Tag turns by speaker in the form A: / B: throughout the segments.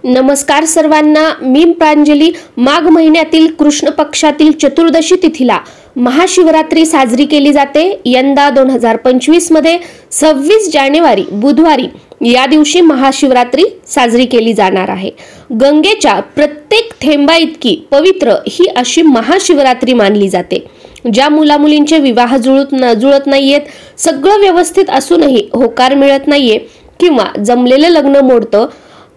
A: नमस्कार सर्वांना, मी प्रांजली. माघ महिन्यातील कृष्ण पक्षातील चतुर्दशी तिथीला महाशिवरात्री साजरी केली जाते. यंदा 2025 मध्ये 26 जानेवारी बुधवारी या दिवशी महाशिवरात्री साजरी केली जाणार आहे. गंगेच्या प्रत्येक थेंबा इतकी पवित्र ही अशी महाशिवरात्री मानली जाते. ज्या मुलामुलींचे विवाह जुळत नाहीयेत, सगळं व्यवस्थित असूनही होकार मिळत नाहीये किंवा जमलेलं लग्न मोडतं,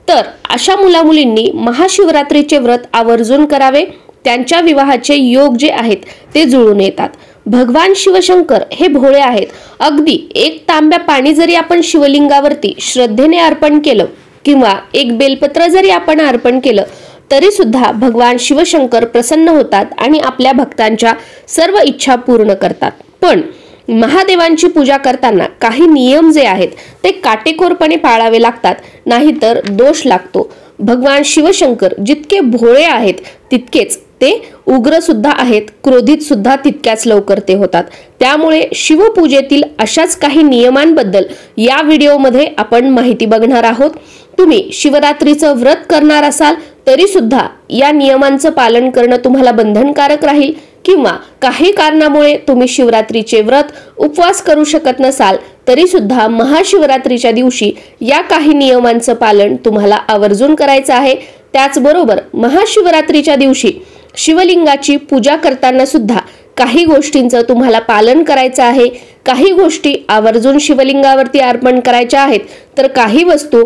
A: तर अशा मुलामुलींनी महाशिवरात्रीचे व्रत आवर्जून करावे. त्यांच्या विवाहाचे योग जे आहेत ते जुळून येतात. भगवान शिवशंकर हे भोळे आहेत. अगदी एक तांब्या पाणी जरी आपण शिवलिंगावरती श्रद्धेने अर्पण केलं किंवा एक बेलपत्र जरी आपण अर्पण केलं तरी सुद्धा भगवान शिवशंकर प्रसन्न होतात आणि आपल्या भक्तांच्या सर्व इच्छा पूर्ण करतात. पण महादेवांची पूजा करताना काही नियम जे आहेत ते काटेकोरपणे पाळावे लागतात, नाहीतर दोष लागतो. भगवान शिवशंकर जितके भोळे आहेत तितकेच ते उग्र सुद्धा आहेत, क्रोधित सुद्धा तितक्याच लवकर ते होतात. त्यामुळे शिवपूजेतील अशाच काही नियमांबद्दल या व्हिडिओमध्ये आपण माहिती बघणार आहोत. तुम्ही शिवरात्रीचं व्रत करणार असाल तरी सुद्धा या नियमांचं पालन करणं तुम्हाला बंधनकारक राहील, किंवा काही कारणामुळे तुम्ही शिवरात्रीचे व्रत उपवास करू शकत नसाल तरी सुद्धा महाशिवरात्रीच्या दिवशी या काही नियमांचं पालन तुम्हाला आवर्जून करायचं आहे. त्याचबरोबर महाशिवरात्रीच्या दिवशी शिवलिंगाची पूजा करताना सुद्धा काही गोष्टींचं तुम्हाला पालन करायचं आहे. काही गोष्टी आवर्जून शिवलिंगावरती अर्पण करायच्या आहेत, तर काही वस्तू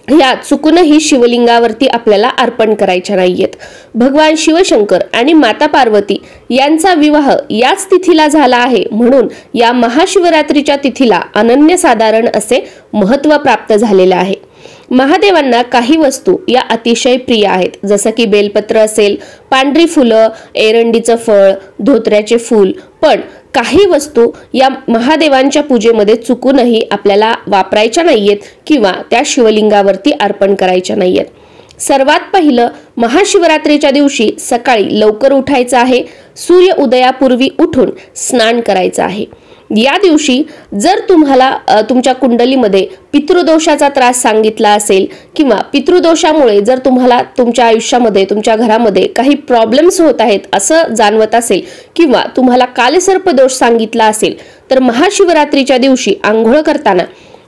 A: ह्या चुकूनही शिवलिंगावरती आपल्याला अर्पण करायच्या नाहीयेत. भगवान शिवशंकर आणि माता पार्वती यांचा विवाह याच तिथीला झाला आहे, म्हणून या महाशिवरात्रीच्या तिथीला अनन्यसाधारण असे महत्त्व प्राप्त झालेले आहे. महादेवांना काही वस्तू या अतिशय प्रिय आहेत, जसं की बेलपत्र असेल, पांढरी फुलं, एरंडीचं फळ, धोत्र्याचे फूल. पण काही वस्तू या महादेवांच्या पूजेमध्ये चुकूनही आपल्याला वापरायच्या नाहीयेत किंवा त्या शिवलिंगावरती अर्पण करायच्या नाहीयेत. सर्वात पहिलं, महाशिवरात्रीच्या दिवशी सकाळी लवकर उठायचं आहे. सूर्य उदयापूर्वी उठून स्नान करायचं आहे. या दिवशी जर तुम्हाला तुमच्या कुंडलीमध्ये पितृदोषाचा त्रास सांगितला असेल किंवा पितृदोषामुळे जर तुम्हाला तुमच्या आयुष्यामध्ये, तुमच्या घरामध्ये काही प्रॉब्लेम्स होत आहेत असं जाणवत असेल, किंवा तुम्हाला कालसर्प दोष सांगितला असेल, तर महाशिवरात्रीच्या दिवशी आंघोळ करताना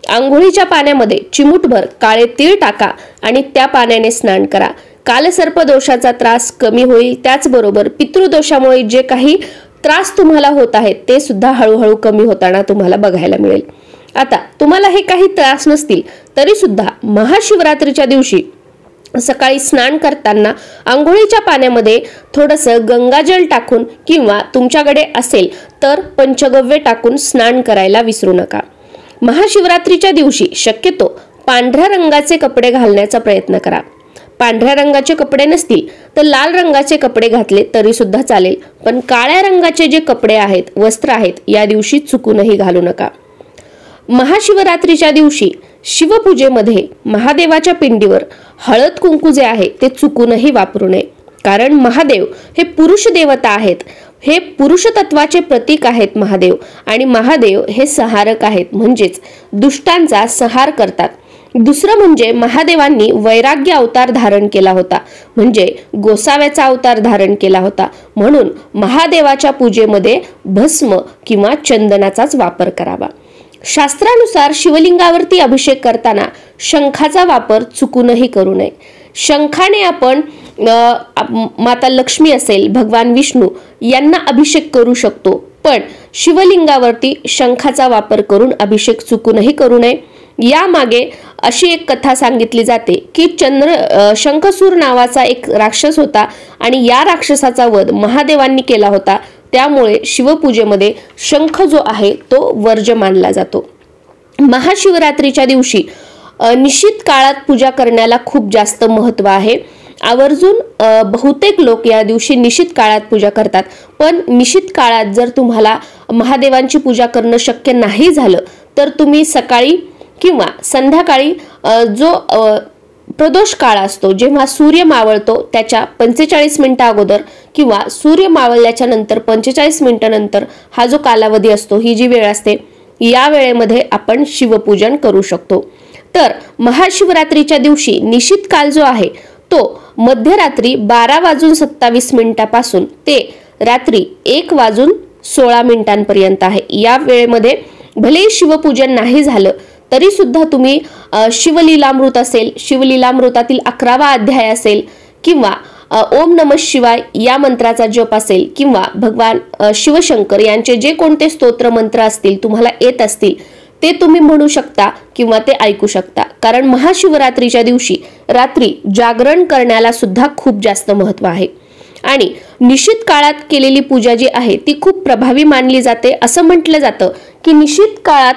A: आंघोळीच्या पाण्यामध्ये चिमूटभर काळे तीळ टाका आणि त्या पाण्याने स्नान करा. कालसर्प दोषाचा त्रास कमी होईल. त्याचबरोबर पितृदोषामुळे जे काही त्रास तुम्हाला होत आहेत ते सुद्धा हळूहळू कमी होताना तुम्हाला बघायला मिळेल. आता तुम्हाला हे काही त्रास नसतील तरी सुद्धा महाशिवरात्रीच्या दिवशी सकाळी स्नान करताना आंघोळीच्या पाण्यामध्ये थोडंसं गंगाजल टाकून किंवा तुमच्याकडे असेल तर पंचगव्य टाकून स्नान करायला विसरू नका. महाशिवरात्रीच्या दिवशी शक्यतो पांढऱ्या रंगाचे कपडे घालण्याचा प्रयत्न करा. पांढऱ्या रंगाचे कपडे नसतील तर लाल रंगाचे कपडे घातले तरी सुद्धा चालेल, पण काळ्या रंगाचे जे कपडे आहेत, वस्त्र आहेत, या दिवशी चुकूनही घालू नका. महाशिवरात्रीच्या दिवशी शिवपूजेमध्ये महादेवाच्या पिंडीवर हळद कुंकू जे आहे ते चुकूनही वापरू नये, कारण महादेव हे पुरुष देवता आहेत. हे पुरुष तत्वाचे प्रतीक आहेत महादेव, आणि महादेव हे संहारक आहेत, म्हणजेच दुष्टांचा संहार करतात. दुसरं म्हणजे महादेवांनी वैराग्य अवतार धारण केला होता, म्हणजे गोसाव्याचा अवतार धारण केला होता. म्हणून महादेवाच्या पूजेमध्ये भस्म किंवा चंदनाचाच वापर करावा. शास्त्रानुसार शिवलिंगावरती अभिषेक करताना शंखाचा वापर चुकूनही करू नये. शंखाने आपण माता लक्ष्मी असेल, भगवान विष्णू यांना अभिषेक करू शकतो, पण शिवलिंगावरती शंखाचा वापर करून अभिषेक चुकूनही करू नये. यामागे अशी एक कथा सांगितली जाते की शंखसूर नावाचा एक राक्षस होता आणि या राक्षसाचा वध महादेवांनी केला होता. त्यामुळे शिवपूजेमध्ये शंख जो आहे तो वर्ज्य मानला जातो. महाशिवरात्रीच्या दिवशी निश्चित काळात पूजा करण्याला खूप जास्त महत्त्व आहे. आवर्जून बहुतेक लोक या दिवशी निश्चित काळात पूजा करतात, पण निश्चित काळात जर तुम्हाला महादेवांची पूजा करणं शक्य नाही झालं तर तुम्ही सकाळी किंवा संध्याकाळी जो प्रदोष काळ असतो, जेव्हा सूर्य मावळतो त्याच्या 45 मिनिटं अगोदर किंवा सूर्य मावळल्याच्या नंतर 45 मिनिटांनंतर हा जो कालावधी असतो, ही जी वेळ असते, या वेळेमध्ये आपण शिवपूजन करू शकतो. तर महाशिवरात्रीच्या दिवशी निशित काल जो आहे तो मध्यरात्री 12:27 पासून ते रात्री 1:16 आहे। या वेळेमध्ये भले शिवपूजन नाही झालं तरी सुद्धा तुम्ही शिवलीलामृत असेल, शिवलीलामृतातील 11वा अध्याय असेल किंवा ओम नमः शिवाय या मंत्राचा जप असेल किंवा भगवान शिवशंकर यांचे जे कोणते स्तोत्र मंत्र असतील तुम्हाला येत असतील ते तुम्ही म्हणू शकता किंवा ते ऐकू शकता। कारण महाशिवरात्रीच्या दिवशी रात्री जागरण करण्याला सुद्धा खूप जास्त महत्त्व आहे आणि निशित काळात केलेली पूजा जी आहे ती खूप प्रभावी मानली जाते। असं म्हटलं जातं की निशित काळात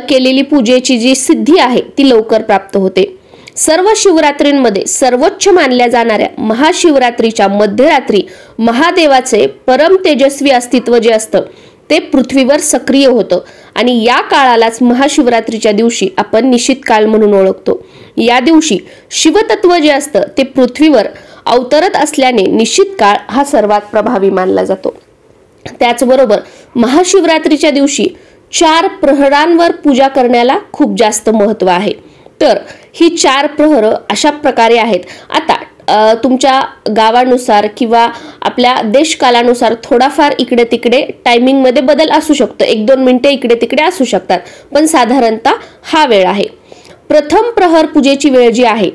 A: केलेली पूजेची जी सिद्धी आहे ती लवकर प्राप्त होते। सर्व शिवरात्रींमध्ये सर्वोच्च मानल्या जाणाऱ्या महाशिवरात्रीच्या मध्यरात्री महादेवाचे परम तेजस्वी अस्तित्व जे असतं ते पृथ्वीवर सक्रिय होतं आणि या काळालाच महाशिवरात्रीच्या दिवशी आपण निशित काळ म्हणून ओळखतो। या दिवशी शिवतत्व जे असतं ते पृथ्वीवर अवतरत असल्याने निशित काळ हा सर्वात प्रभावी मानला जातो। त्याचबरोबर महाशिवरात्रीच्या दिवशी 4 प्रहरांवर पूजा करण्याला खूप जास्त महत्त्व आहे। तर ही 4 प्रहर अशा प्रकारे आहेत। आता तुमच्या गावानुसार किंवा आपल्या देशकालानुसार थोडाफार इकडे तिकडे टायमिंग मध्ये बदल असू शकतो, 1-2 मिनिटे इकडे तिकडे असू शकतात, पण साधारणतः हा वेळ आहे। प्रथम प्रहर पूजेची वेळ जी आहे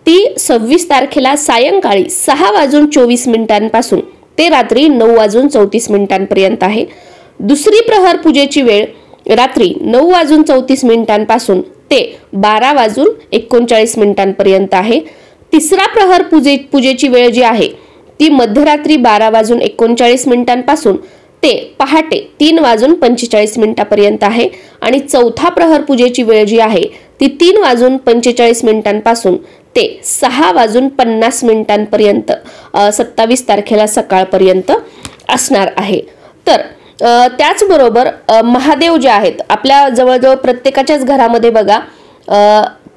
A: ती 26 तारखेला सायंकाळी 6:24 पासून ते रात्री 9:34 आहे। दुसरी प्रहर पूजेची वेळ रात्री 9:34 पासून ते 12:39 आहे। तिसरा प्रहर पूजेची वेळ जी आहे ती मध्यरात्री 12:39 पासून ते पहाटे 3:45 आहे आणि चौथा प्रहर पूजेची वेळ जी आहे ती 3:45 पासून ते 6:50 27 तारखेला सकाळपर्यंत असणार आहे। तर त्याचबरोबर महादेव जे आहेत आपल्या जवळजवळ प्रत्येकाच्याच घरामध्ये बघा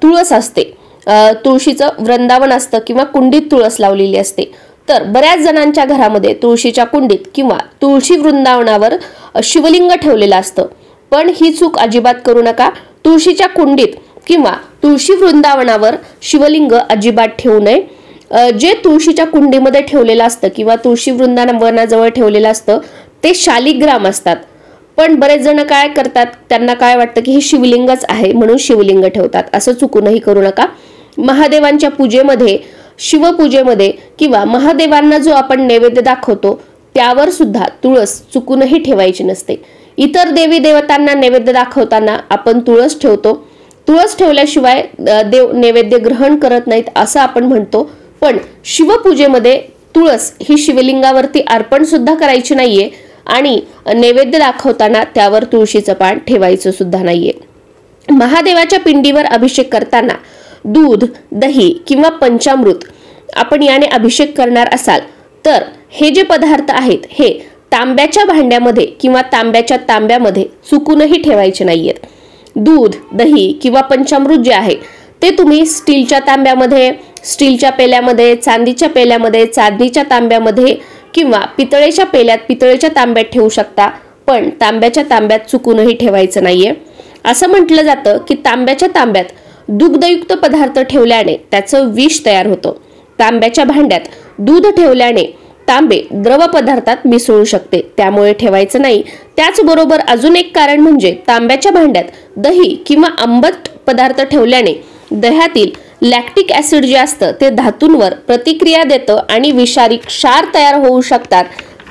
A: तुळस असते, तुळशीचं वृंदावन असतं किंवा कुंडीत तुळस लावलेली असते। तर बऱ्याच जणांच्या घरामध्ये तुळशीच्या कुंडीत किंवा तुळशी वृंदावनावर शिवलिंग ठेवलेलं असतं, पण ही चूक अजिबात करू नका। तुळशीच्या कुंडीत किंवा तुळशी वृंदावनावर शिवलिंग अजिबात ठेवू नये। जे तुळशीच्या कुंडीमध्ये ठेवलेलं असतं किंवा तुळशी वृंदावनाजवळ ठेवलेलं असतं ते शालिग्राम असतात, पण बरेच जण काय करतात, त्यांना काय वाटतं की हे शिवलिंगच आहे म्हणून शिवलिंग ठेवतात। असं चुकूनही करू नका। महादेवांच्या पूजेमध्ये, शिवपूजेमध्ये किंवा महादेवांना जो आपण नैवेद्य दाखवतो त्यावर सुद्धा तुळस चुकूनही ठेवायची नसते। इतर देवी देवतांना नैवेद्य दाखवताना आपण तुळस ठेवतो, तुळस ठेवल्याशिवाय देव नैवेद्य ग्रहण करत नाहीत असं आपण म्हणतो, पण शिवपूजेमध्ये तुळस ही शिवलिंगावरती अर्पण सुद्धा करायची नाहीये आणि नैवेद्य दाखवताना त्यावर तुळशीचं पान ठेवायचं सुद्धा नाहीये। महादेवाच्या पिंडीवर अभिषेक करताना दूध, दही किंवा पंचामृत आपण याने अभिषेक करणार असाल तर हे जे पदार्थ आहेत हे तांब्याच्या भांड्यामध्ये किंवा तांब्याच्या तांब्यामध्ये चुकूनही ठेवायचे नाहीयेत। दूध, दही किंवा पंचामृत जे आहे ते तुम्ही स्टीलच्या तांब्यामध्ये, स्टीलच्या पेल्यामध्ये, चांदीच्या पेल्यामध्ये, चांदीच्या तांब्यामध्ये किंवा पितळेच्या पेल्यात, पितळेच्या तांब्यात ठेवू शकता, पण तांब्याच्या तांब्यात चुकूनही ठेवायचं नाहीये। असं म्हटलं जातं की तांब्याच्या तांब्यात दुग्धयुक्त पदार्थ ठेवल्याने त्याचं विष तयार होतं। तांब्याच्या भांड्यात दूध ठेवल्याने तांबे द्रव पदार्थात मिसळू शकते, त्यामुळे ठेवायचं नाही। त्याचबरोबर अजून एक कारण म्हणजे तांब्याच्या भांड्यात दही किंवा आंबट पदार्थ ठेवल्याने दह्यातील लॅक्टिक ऍसिड जे असतं ते धातूंवर प्रतिक्रिया देतं आणि विषारी क्षार तयार होऊ शकतात।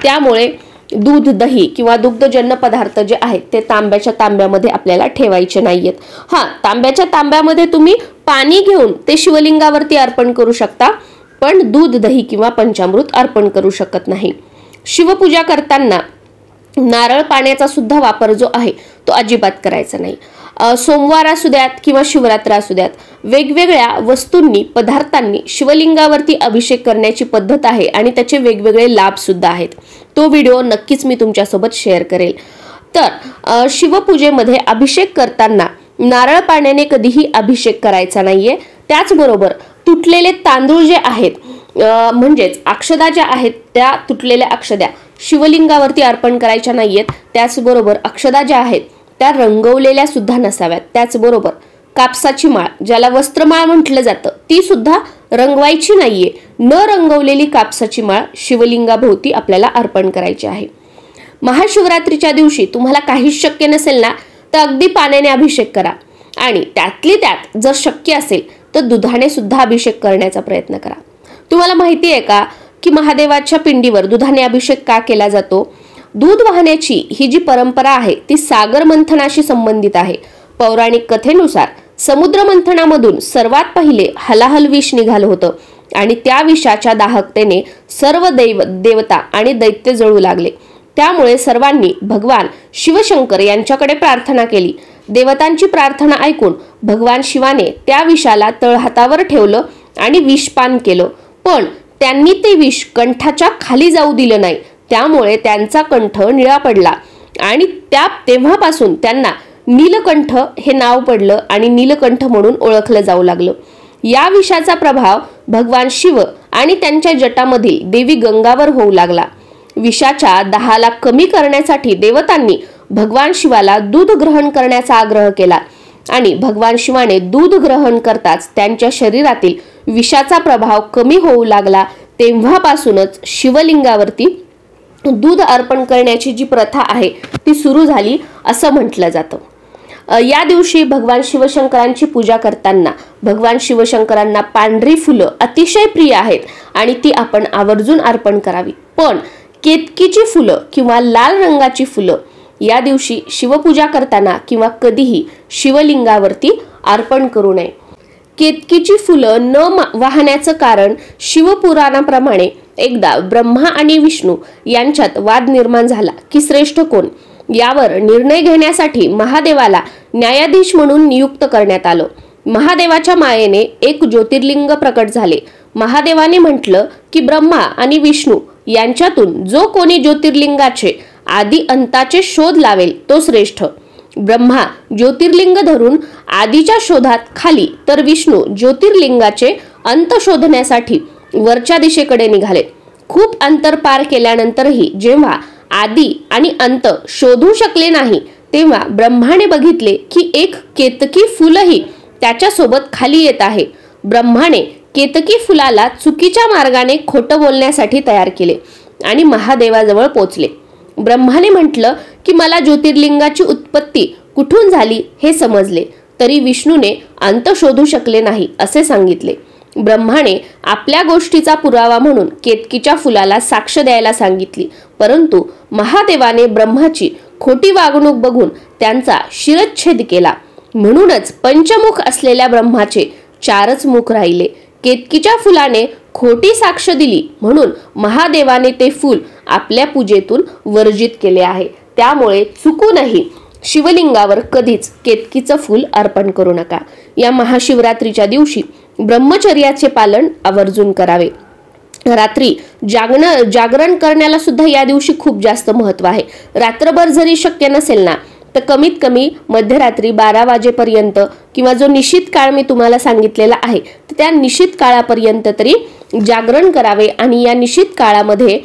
A: त्यामुळे दूध, दही किंवा दुग्धजन्य पदार्थ जे आहेत ते तांब्याच्या तांब्यामध्ये आपल्याला ठेवायचे नाहीयेत। हा, तांब्याच्या तांब्यामध्ये तुम्ही पाणी घेऊन ते शिवलिंगावरती अर्पण करू शकता, पण दूध, दही किंवा पंचामृत अर्पण करू शकत नाही। शिवपूजा करताना नारळ पाण्याचा सुद्धा वापर जो आहे तो अजिबात करायचा नाही। सोमवार असू द्यात किंवा शिवरात्र असू द्यात, वेगवेगळ्या वस्तूंनी, पदार्थांनी शिवलिंगावरती अभिषेक करण्याची पद्धत आहे आणि त्याचे वेगवेगळे लाभ सुद्धा आहेत। तो व्हिडिओ नक्कीच मी तुमच्यासोबत शेअर करेल। तर शिवपूजेमध्ये अभिषेक करताना नारळ पाण्याने कधीही अभिषेक करायचा नाहीये। त्याचबरोबर तुटलेले तांदूळ जे आहेत, म्हणजेच अक्षदा ज्या आहेत त्या तुटलेल्या अक्षदा शिवलिंगावरती अर्पण करायच्या नाहीयेत। त्याचबरोबर अक्षदा ज्या आहेत त्या रंगवलेल्या सुद्धा नसाव्यात। त्याचबरोबर कापसाची माळ, ज्याला वस्त्रमाळ म्हटलं जातं, ती सुद्धा रंगवायची नाहीये. न रंगवलेली कापसाची माळ शिवलिंगाभोवती आपल्याला अर्पण करायची आहे. महाशिवरात्रीच्या दिवशी तुम्हाला काहीच शक्य नसेल ना, तर अगदी पाण्याने अभिषेक करा आणि त्यातली त्यात जर शक्य असेल तर दुधाने सुद्धा अभिषेक करण्याचा प्रयत्न करा. तुम्हाला माहिती आहे का की महादेवाच्या पिंडीवर दुधाने अभिषेक का केला जातो? दूध वाहण्याची ही जी परंपरा आहे ती सागर मंथनाशी संबंधित आहे. पौराणिक कथेनुसार समुद्र मंथनामधून सर्वात पहिले हलाहल विष निघालं होतं आणि त्या विषाच्या दाहकतेने सर्व देवता आणि दैत्य जळू लागले. त्यामुळे सर्वांनी भगवान शिवशंकर यांच्याकडे प्रार्थना केली. देवतांची प्रार्थना ऐकून भगवान शिवाने त्या विषाला तळहातावर ठेवलं आणि विषपान केलं. पण त्यांनी ते विष कंठाच्या खाली जाऊ दिलं नाही. त्यामुळे त्यांचा कंठ निळा पडला आणि तेव्हापासून त्यांना नीलकंठ हे नाव पडलं आणि नीलकंठ म्हणून ओळखलं जाऊ लागलं. या विषाचा प्रभाव भगवान शिव आणि त्यांच्या जटामधील देवी गंगावर होऊ लागला. विषाच्या दाहाला कमी करण्यासाठी देवतांनी भगवान शिवाला दूध ग्रहण करण्याचा आग्रह केला आणि भगवान शिवाने दूध ग्रहण करताच त्यांच्या शरीरातील विषाचा प्रभाव कमी होऊ लागला. तेव्हापासूनच शिवलिंगावरती दूध अर्पण करण्याची जी प्रथा आहे ती सुरू झाली असं म्हटलं जातं. या दिवशी भगवान शिवशंकरांची पूजा करताना भगवान शिवशंकरांना पांढरी फुलं अतिशय प्रिय आहेत आणि ती आपण आवर्जून अर्पण करावी. पण केतकीची फुलं किंवा लाल रंगाची फुलं या दिवशी शिवपूजा करताना किंवा कधीही शिवलिंगावरती अर्पण करू नये. केतकीची फुलं न वाहण्याचं कारण शिवपुराणाप्रमाणे एकदा ब्रह्मा आणि विष्णू यांच्यात वाद निर्माण झाला की श्रेष्ठ कोण यावर निर्णय घेण्यासाठी महादेवाला न्यायाधीश म्हणून नियुक्त करण्यात आलं. महादेवाच्या मायेने एक ज्योतिर्लिंग प्रकट झाले. महादेवाने म्हटलं की ब्रह्मा आणि विष्णू यांच्यातून जो कोणी ज्योतिर्लिंगाचे आदी अंताचे शोध लावेल तो श्रेष्ठ. ब्रह्मा ज्योतिर्लिंग धरून आदीच्या शोधात खाली, तर विष्णू ज्योतिर्लिंगाचे अंत शोधण्यासाठी वरच्या दिशेकडे निघाले. खूप अंतर पार केल्यानंतरही जेव्हा आदी आणि अंत शोधू शकले नाही तेव्हा ब्रह्माने बघितले की एक केतकी फुलही त्याच्यासोबत खाली येत आहे. ब्रह्माने केतकी फुलाला चुकीच्या मार्गाने खोटं बोलण्यासाठी तयार केले आणि महादेवाजवळ पोचले. ब्रह्माने म्हटलं की मला ज्योतिर्लिंगाची उत्पत्ती कुठून झाली हे समजले, तरी विष्णूने अंत शोधू शकले नाही असे सांगितले. ब्रह्माने आपल्या गोष्टीचा पुरावा म्हणून केतकीच्या फुलाला साक्ष द्यायला सांगितली, परंतु महादेवाने ब्रह्माची खोटी वागणूक बघून त्यांचा शिरच्छेद केला. म्हणूनच पंचमुख असलेल्या ब्रह्माचे 4च मुख राहिले. केतकीच्या फुलाने खोटी साक्ष दिली म्हणून महादेवाने ते फूल आपल्या पूजेतून वर्जित केले आहे. त्यामुळे चुकूनही शिवलिंगावर कधीच केतकीचं फूल अर्पण करू नका. या महाशिवरात्रीच्या दिवशी ब्रह्मचर्याचे पालन आवर्जून करावे. रात्री जागरण करण्याला सुद्धा या दिवशी खूप जास्त महत्व आहे. रात्रभर जरी शक्य नसेल ना तर कमीत कमी मध्यरात्री 12 वाजेपर्यंत किंवा जो निश्चित काळ मी तुम्हाला सांगितलेला आहे तर त्या निश्चित काळापर्यंत तरी जागरण करावे. आणि या निश्चित काळामध्ये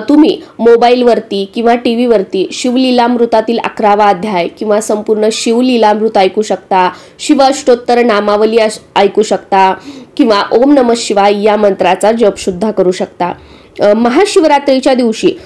A: तुम्ही मोबाईलवरती किंवा टीव्हीवरती शिवलीलामृतातील 11वा अध्याय किंवा संपूर्ण शिवलीलामृत ऐकू शकता, शिवाष्टोत्तर नामावली ऐकू शकता किंवा ओम नमः शिवाय या मंत्राचा जप सुद्धा करू शकता. महाशिवरात्रीच्या दिवशी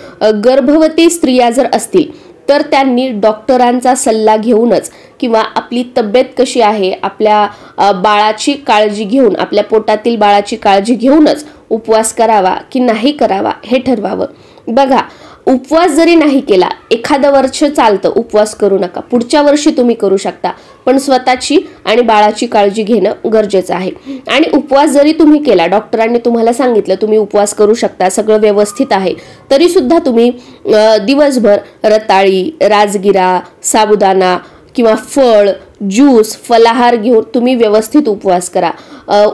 A: गर्भवती स्त्रिया जर असतील तर त्यांनी डॉक्टरांचा सल्ला घेऊनच किंवा आपली तब्येत कशी आहे, आपल्या बाळाची काळजी घेऊन, आपल्या पोटातील बाळाची काळजी घेऊनच उपवास करावा की नाही करावा हे ठरवावं. बघा, उपवास जरी नाही केला, एखादं वर्ष चालतं, उपवास करू नका, पुढच्या वर्षी तुम्ही करू शकता, पण स्वतःची आणि बाळाची काळजी घेणं गरजेचं आहे. आणि उपवास जरी तुम्ही केला, डॉक्टरांनी तुम्हाला सांगितलं तुम्ही उपवास करू शकता, सगळं व्यवस्थित आहे, तरी सुद्धा तुम्ही दिवसभर रताळी, राजगिरा, साबुदाणा किंवा फळ, ज्यूस, फलाहार घेऊन तुम्ही व्यवस्थित उपवास करा.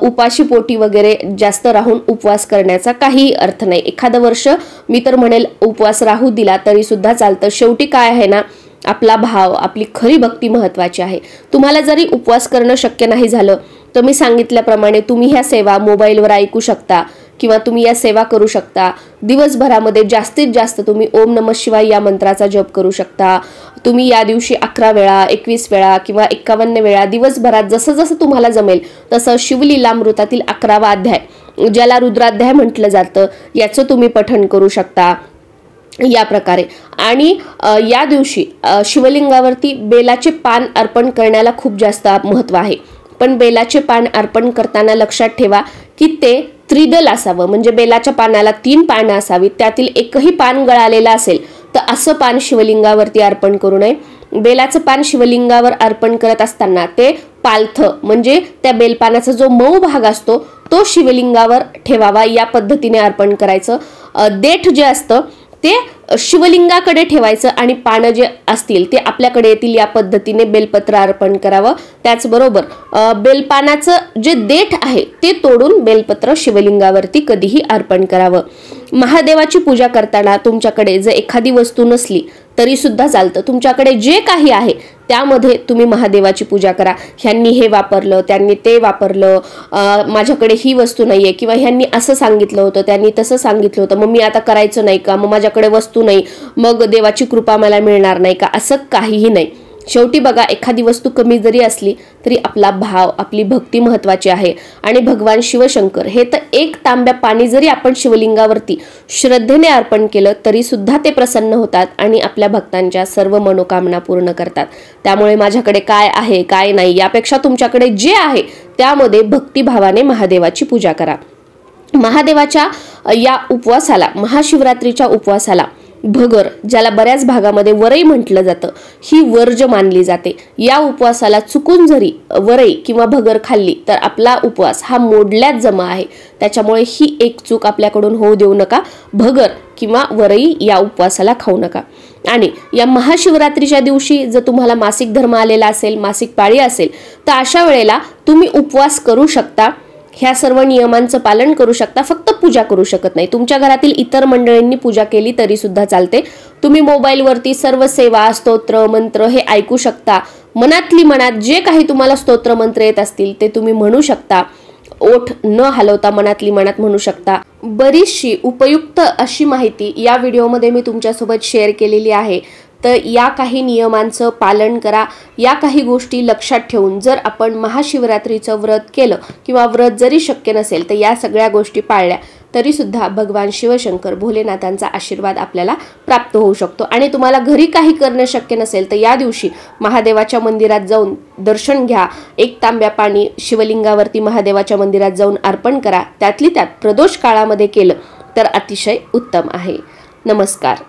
A: उपाशी पोटी वगैरे जास्त राहून उपवास करण्याचा काही अर्थ नाही. एखादं वर्ष मी तर म्हणेल उपवास राहू दिला तरी सुद्धा चालतं. शेवटी काय आहे ना, आपला भाव, आपली खरी भक्ती महत्वाची आहे. तुम्हाला जरी उपवास करणं शक्य नाही झालं तर मी सांगितल्याप्रमाणे तुम्ही ह्या सेवा मोबाईलवर ऐकू शकता किंवा तुम्ही या सेवा करू शकता। दिवसभरामध्ये जास्तीत जास्त तुम्ही ओम नमः शिवाय या मंत्राचा जप करू शकता। तुम्ही या दिवशी 11 वेळा, 21 वेळा किंवा 51 वेळा दिवसभरात जसं जसं तुम्हाला जमेल तसं शिवलीलामृतातील 11वा अध्याय, ज्याला रुद्राध्याय म्हटलं जातं, याचं तुम्ही पठण करू शकता या प्रकारे। आणि या दिवशी शिवलिंगावरती बेलाचे पान अर्पण करण्याला खूप जास्त महत्त्व आहे। पण बेलाचे पान अर्पण करताना लक्षात ठेवा की ते त्रिदल असावं, म्हणजे बेलाच्या पानाला 3 पानं असावीत, त्यातील एकही पान गळालेलं असेल तर असं पान शिवलिंगावरती अर्पण करू नये। बेलाचं पान शिवलिंगावर अर्पण करत असताना ते पालथं, म्हणजे त्या बेलपानाचा जो मऊ भाग असतो तो शिवलिंगावर ठेवावा, या पद्धतीने अर्पण करायचं। देठ जे असतं ते शिवलिंगाकडे ठेवायचं आणि पानं जे असतील ते आपल्याकडे येतील, या पद्धतीने बेलपत्र अर्पण करावं। त्याचबरोबर बेलपानाचं जे देठ आहे ते तोडून बेलपत्र शिवलिंगावरती कधीही अर्पण करावं। महादेवाची पूजा करताना तुमच्याकडे जर एखादी वस्तू नसली तरी सुद्धा चालतं, तुमच्याकडे जे काही आहे त्यामध्ये तुम्ही महादेवाची पूजा करा। ह्यांनी हे वापरलं, त्यांनी ते वापरलं, माझ्याकडे ही वस्तू नाहीये, किंवा ह्यांनी असं सांगितलं होतं, त्यांनी तसं सांगितलं होतं, मग मी आता करायचं नाही का, मग माझ्याकडे वस्तू नाही, मग देवाची कृपा मला मिळणार नाही का, असं काहीही नाही। शेवटी बघा, एखादी वस्तू कमी जरी असली तरी आपला भाव, आपली भक्ती महत्त्वाची आहे। आणि भगवान शिवशंकर हे तर 1 तांब्या पाणी जरी आपण शिवलिंगावरती श्रद्धेने अर्पण केलं तरी सुद्धा ते प्रसन्न होतात आणि आपल्या भक्तांच्या सर्व मनोकामना पूर्ण करतात। त्यामुळे माझ्याकडे काय आहे काय नाही यापेक्षा तुमच्याकडे जे आहे त्यामध्ये भक्तिभावाने महादेवाची पूजा करा। महादेवाच्या या उपवासाला, महाशिवरात्रीच्या उपवासाला भगर, ज्याला बऱ्याच भागामध्ये वरई म्हटलं जातं, ही वर्ज मानली जाते। या उपवासाला चुकून जरी वरई किंवा भगर खाल्ली तर आपला उपवास हा मोडल्यात जमा आहे। त्याच्यामुळे ही एक चूक आपल्याकडून होऊ देऊ नका, भगर किंवा वरई या उपवासाला खाऊ नका। आणि या महाशिवरात्रीच्या दिवशी जर तुम्हाला मासिक धर्म आलेला असेल, मासिक पाळी असेल, तर अशा वेळेला तुम्ही उपवास करू शकता, ह्या सर्व नियमांचं पालन करू शकता, फक्त पूजा करू शकत नाही। तुमच्या घरातील इतर मंडळींनी पूजा केली तरी सुद्धा चालते। तुम्ही मोबाईलवरती सर्व सेवा, स्तोत्र, मंत्र हे ऐकू शकता। मनातली मनात जे काही तुम्हाला स्तोत्र मंत्र येत असतील ते तुम्ही म्हणू शकता, ओठ न हलवता मनातली मनात म्हणू शकता। बरीचशी उपयुक्त अशी माहिती या व्हिडिओमध्ये मी तुमच्यासोबत शेअर केलेली आहे। तर या काही नियमांचं पालन करा, या काही गोष्टी लक्षात ठेवून जर आपण महाशिवरात्रीचं व्रत केलं किंवा व्रत जरी शक्य नसेल तर या सगळ्या गोष्टी पाळल्या तरी सुद्धा भगवान शिवशंकर भोलेनाथांचा आशीर्वाद आपल्याला प्राप्त होऊ शकतो। आणि तुम्हाला घरी काही करणं शक्य नसेल तर या दिवशी महादेवाच्या मंदिरात जाऊन दर्शन घ्या, 1 तांब्या पाणी शिवलिंगावरती महादेवाच्या मंदिरात जाऊन अर्पण करा, त्यातली त्यात प्रदोष काळामध्ये केलं तर अतिशय उत्तम आहे। नमस्कार।